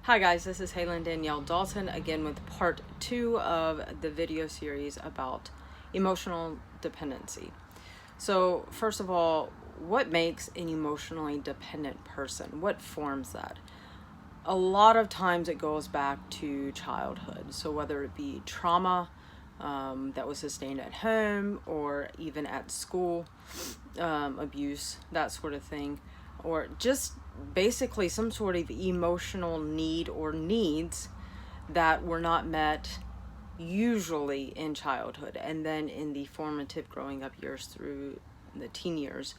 Hi guys, this is Halen Danielle Dalton again with part 2 of the video series about emotional dependency. So first of all, what makes an emotionally dependent person? What forms that? A lot of times it goes back to childhood. So whether it be trauma that was sustained at home or even at school, abuse, that sort of thing, or just basically some sort of emotional need or needs that were not met usually in childhood and then in the formative growing up years through the teen years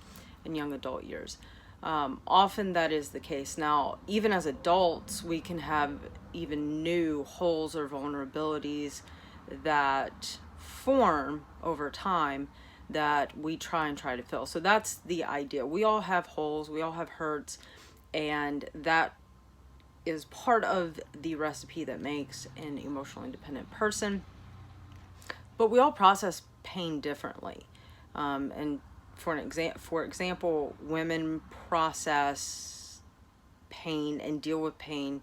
and young adult years. Often that is the case. Now, even as adults, we can have even new holes or vulnerabilities that form over time that we try to fill. So that's the idea. We all have holes, we all have hurts, and that is part of the recipe that makes an emotionally independent person. But we all process pain differently. And for example, women process pain and deal with pain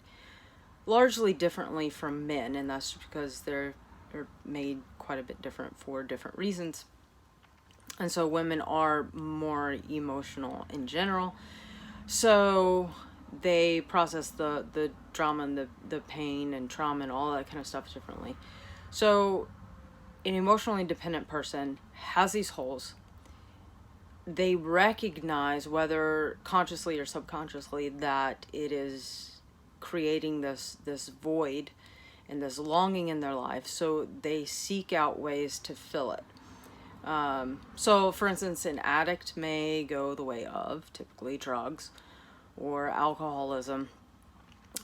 largely differently from men, and that's because they're made quite a bit different for different reasons. And so women are more emotional in general. So they process the drama and the pain and trauma and all that kind of stuff differently. So an emotionally dependent person has these holes. They recognize, whether consciously or subconsciously, that it is creating this void and this longing in their life. So they seek out ways to fill it. So for instance, an addict may go the way of typically drugs or alcoholism.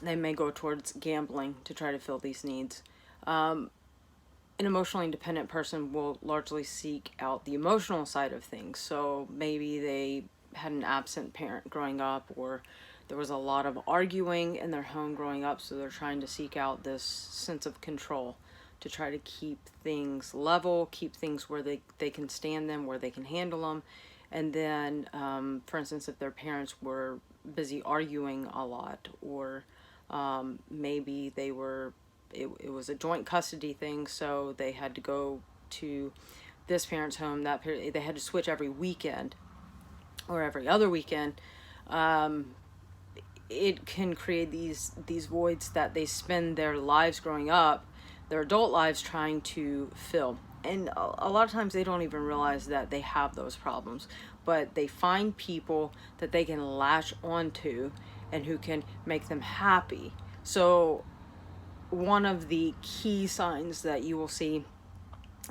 They may go towards gambling to try to fill these needs. An emotionally independent person will largely seek out the emotional side of things. So maybe they had an absent parent growing up, or there was a lot of arguing in their home growing up, so they're trying to seek out this sense of control to try to keep things level, keep things where they can stand them, where they can handle them. And then, for instance, if their parents were busy arguing a lot, or maybe they were, it was a joint custody thing, so they had to go to this parent's home, that they had to switch every weekend or every other weekend. It can create these voids that they spend their lives growing up, their adult lives, trying to fill. And a lot of times they don't even realize that they have those problems, but they find people that they can latch onto and who can make them happy. So one of the key signs that you will see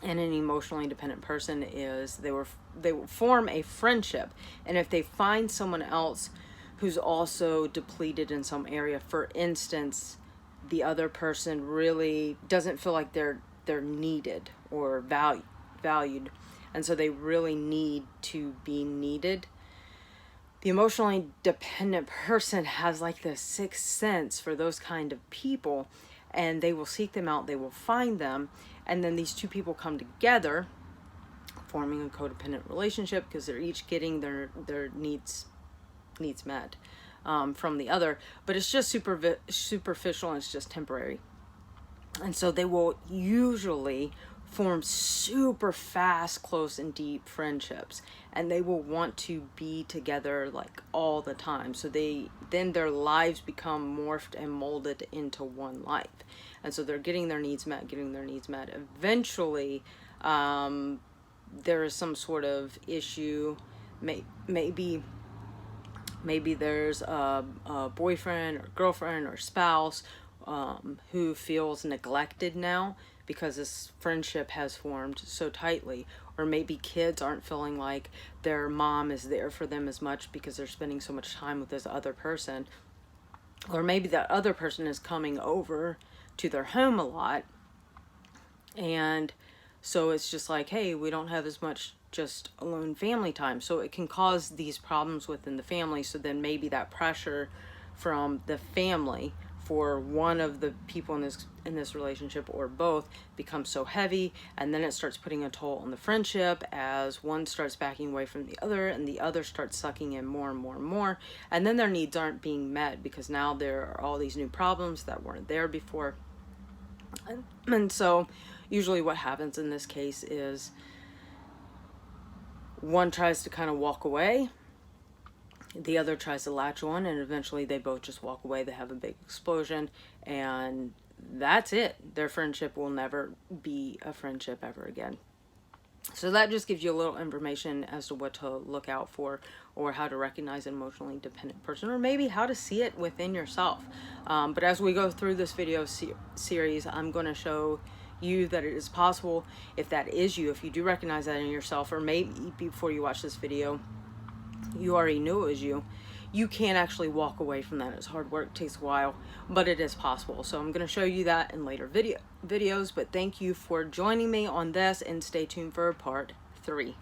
in an emotionally dependent person is they will form a friendship, and if they find someone else who's also depleted in some area, for instance, the other person really doesn't feel like they're needed or valued, and so they really need to be needed. The emotionally dependent person has like this sixth sense for those kind of people, and they will seek them out, they will find them, and then these two people come together, forming a codependent relationship, because they're each getting their needs met from the other, but it's just superficial, and it's just temporary. And so they will usually form super fast, close, and deep friendships, and they will want to be together like all the time. So then their lives become morphed and molded into one life, and so they're getting their needs met. Eventually, there is some sort of issue. Maybe there's a boyfriend or girlfriend or spouse who feels neglected now because this friendship has formed so tightly. Or maybe kids aren't feeling like their mom is there for them as much because they're spending so much time with this other person. Or maybe that other person is coming over to their home a lot, and so it's just like, hey, we don't have as much just alone family time. So it can cause these problems within the family. So then maybe that pressure from the family for one of the people in this relationship, or both, becomes so heavy, and then it starts putting a toll on the friendship as one starts backing away from the other, and the other starts sucking in more and more and more, and then their needs aren't being met because now there are all these new problems that weren't there before. And so usually what happens in this case is one tries to kind of walk away, the other tries to latch on, and eventually they both just walk away. They have a big explosion, and that's it. Their friendship will never be a friendship ever again. So that just gives you a little information as to what to look out for, or how to recognize an emotionally dependent person, or maybe how to see it within yourself. But as we go through this video series, I'm going to show you that it is possible, if that is you, if you do recognize that in yourself, or maybe before you watch this video you already knew it was you, you can actually walk away from that. It's hard work, takes a while, but it is possible. So I'm going to show you that in later videos, but thank you for joining me on this, and stay tuned for part 3.